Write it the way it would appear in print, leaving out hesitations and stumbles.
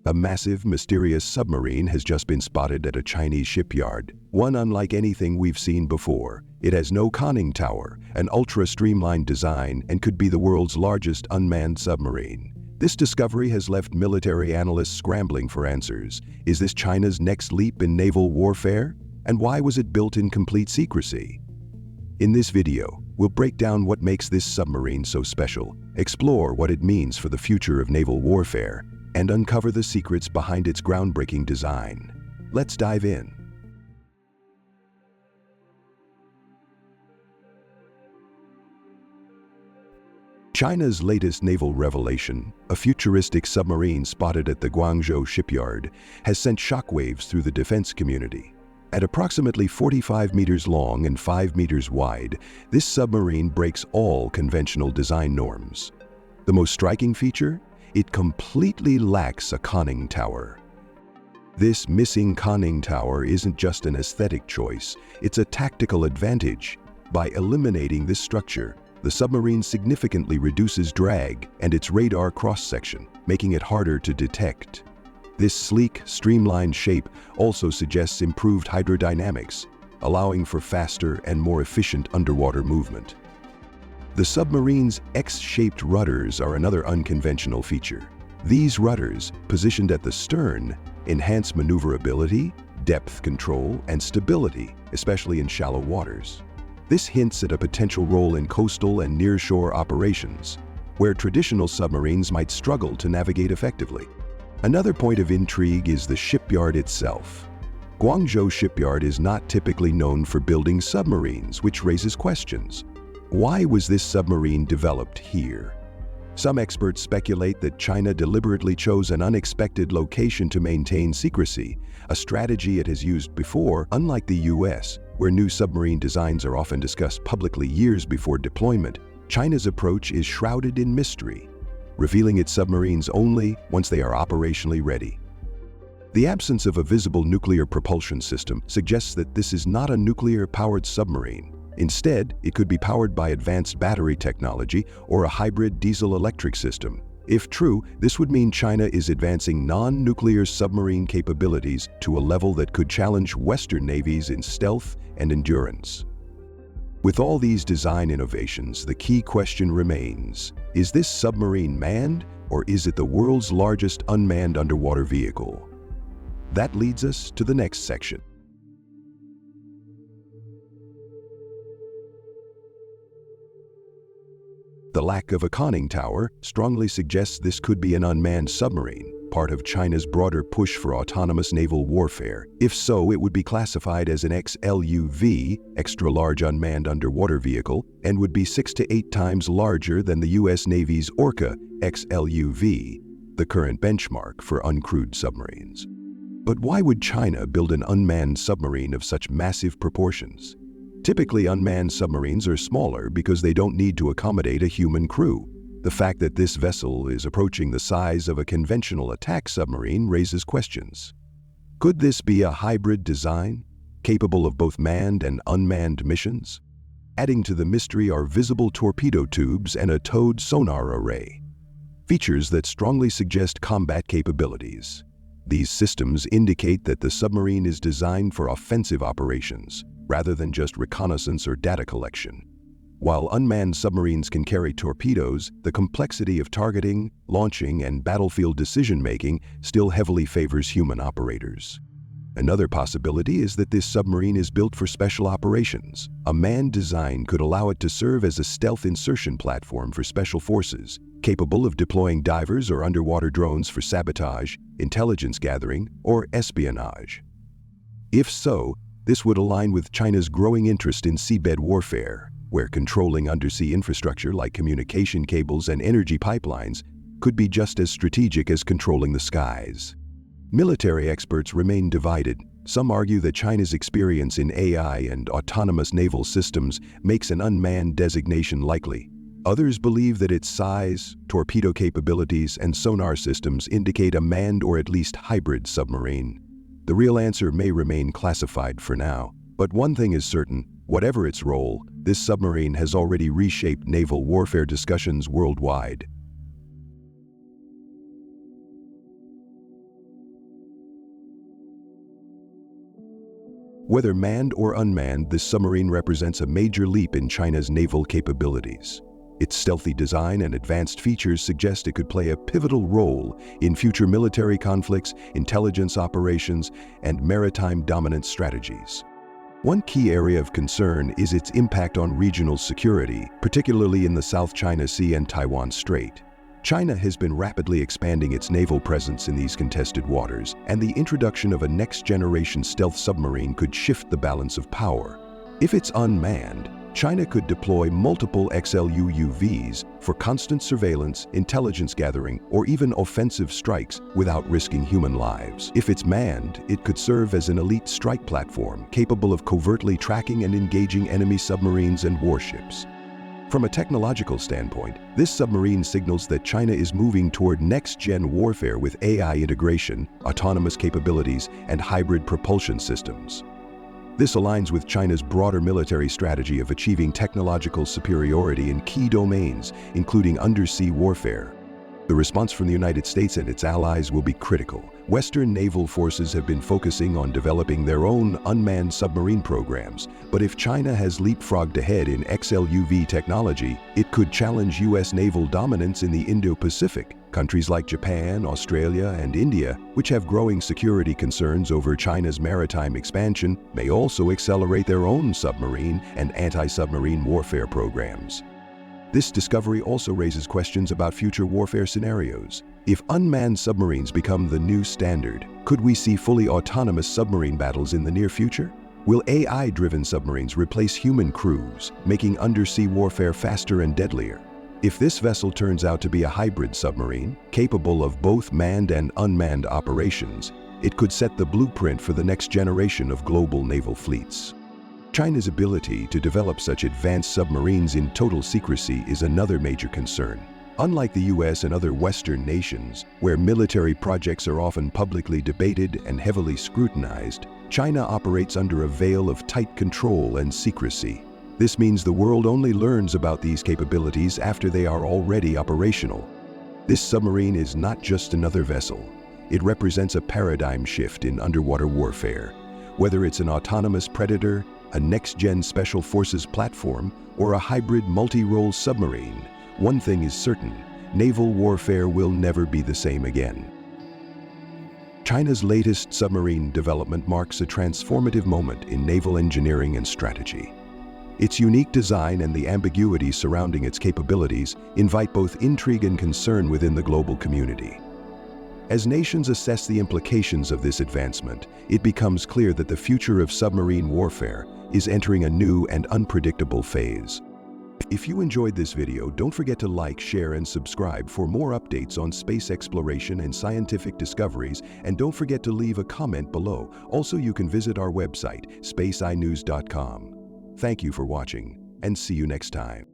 A massive, mysterious submarine has just been spotted at a Chinese shipyard. One unlike anything we've seen before. It has no conning tower, an ultra-streamlined design, and could be the world's largest unmanned submarine. This discovery has left military analysts scrambling for answers. Is this China's next leap in naval warfare? And why was it built in complete secrecy? In this video, we'll break down what makes this submarine so special, explore what it means for the future of naval warfare, and uncover the secrets behind its groundbreaking design. Let's dive in. China's latest naval revelation, a futuristic submarine spotted at the Guangzhou Shipyard, has sent shockwaves through the defense community. At approximately 45 meters long and 5 meters wide, this submarine breaks all conventional design norms. The most striking feature? It completely lacks a conning tower. This missing conning tower isn't just an aesthetic choice, it's a tactical advantage. By eliminating this structure, the submarine significantly reduces drag and its radar cross-section, making it harder to detect. This sleek, streamlined shape also suggests improved hydrodynamics, allowing for faster and more efficient underwater movement. The submarine's X-shaped rudders are another unconventional feature. These rudders, positioned at the stern, enhance maneuverability, depth control, and stability, especially in shallow waters. This hints at a potential role in coastal and nearshore operations, where traditional submarines might struggle to navigate effectively. Another point of intrigue is the shipyard itself. Guangzhou Shipyard is not typically known for building submarines, which raises questions. Why was this submarine developed here? Some experts speculate that China deliberately chose an unexpected location to maintain secrecy, a strategy it has used before, unlike the US, where new submarine designs are often discussed publicly years before deployment. China's approach is shrouded in mystery, revealing its submarines only once they are operationally ready. The absence of a visible nuclear propulsion system suggests that this is not a nuclear-powered submarine. Instead, it could be powered by advanced battery technology or a hybrid diesel-electric system. If true, this would mean China is advancing non-nuclear submarine capabilities to a level that could challenge Western navies in stealth and endurance. With all these design innovations, the key question remains: is this submarine manned, or is it the world's largest unmanned underwater vehicle? That leads us to the next section. The lack of a conning tower strongly suggests this could be an unmanned submarine, part of China's broader push for autonomous naval warfare. If so, it would be classified as an XLUUV, extra-large unmanned underwater vehicle, and would be 6 to 8 times larger than the US Navy's Orca XLUUV, the current benchmark for uncrewed submarines. But why would China build an unmanned submarine of such massive proportions? Typically, unmanned submarines are smaller because they don't need to accommodate a human crew. The fact that this vessel is approaching the size of a conventional attack submarine raises questions. Could this be a hybrid design, capable of both manned and unmanned missions? Adding to the mystery are visible torpedo tubes and a towed sonar array, features that strongly suggest combat capabilities. These systems indicate that the submarine is designed for offensive operations, rather than just reconnaissance or data collection. While unmanned submarines can carry torpedoes, the complexity of targeting, launching, and battlefield decision-making still heavily favors human operators. Another possibility is that this submarine is built for special operations. A manned design could allow it to serve as a stealth insertion platform for special forces, capable of deploying divers or underwater drones for sabotage, intelligence gathering, or espionage. If so, this would align with China's growing interest in seabed warfare, where controlling undersea infrastructure like communication cables and energy pipelines could be just as strategic as controlling the skies. Military experts remain divided. Some argue that China's experience in AI and autonomous naval systems makes an unmanned designation likely. Others believe that its size, torpedo capabilities, and sonar systems indicate a manned or at least hybrid submarine. The real answer may remain classified for now, but one thing is certain: whatever its role, this submarine has already reshaped naval warfare discussions worldwide. Whether manned or unmanned, this submarine represents a major leap in China's naval capabilities. Its stealthy design and advanced features suggest it could play a pivotal role in future military conflicts, intelligence operations, and maritime dominance strategies. One key area of concern is its impact on regional security, particularly in the South China Sea and Taiwan Strait. China has been rapidly expanding its naval presence in these contested waters, and the introduction of a next-generation stealth submarine could shift the balance of power. If it's unmanned, China could deploy multiple XLUUVs for constant surveillance, intelligence gathering, or even offensive strikes without risking human lives. If it's manned, it could serve as an elite strike platform capable of covertly tracking and engaging enemy submarines and warships. From a technological standpoint, this submarine signals that China is moving toward next-gen warfare with AI integration, autonomous capabilities, and hybrid propulsion systems. This aligns with China's broader military strategy of achieving technological superiority in key domains, including undersea warfare. The response from the United States and its allies will be critical. Western naval forces have been focusing on developing their own unmanned submarine programs, but if China has leapfrogged ahead in XLUUV technology, it could challenge U.S. naval dominance in the Indo-Pacific. Countries like Japan, Australia, and India, which have growing security concerns over China's maritime expansion, may also accelerate their own submarine and anti-submarine warfare programs. This discovery also raises questions about future warfare scenarios. If unmanned submarines become the new standard, could we see fully autonomous submarine battles in the near future? Will AI-driven submarines replace human crews, making undersea warfare faster and deadlier? If this vessel turns out to be a hybrid submarine, capable of both manned and unmanned operations, it could set the blueprint for the next generation of global naval fleets. China's ability to develop such advanced submarines in total secrecy is another major concern. Unlike the US and other Western nations, where military projects are often publicly debated and heavily scrutinized, China operates under a veil of tight control and secrecy. This means the world only learns about these capabilities after they are already operational. This submarine is not just another vessel. It represents a paradigm shift in underwater warfare. Whether it's an autonomous predator, a next-gen special forces platform, or a hybrid multi-role submarine, one thing is certain: naval warfare will never be the same again. China's latest submarine development marks a transformative moment in naval engineering and strategy. Its unique design and the ambiguity surrounding its capabilities invite both intrigue and concern within the global community. As nations assess the implications of this advancement, it becomes clear that the future of submarine warfare is entering a new and unpredictable phase. If you enjoyed this video, don't forget to like, share, and subscribe for more updates on space exploration and scientific discoveries, and don't forget to leave a comment below. Also, you can visit our website, spaceinews.com. Thank you for watching, and see you next time.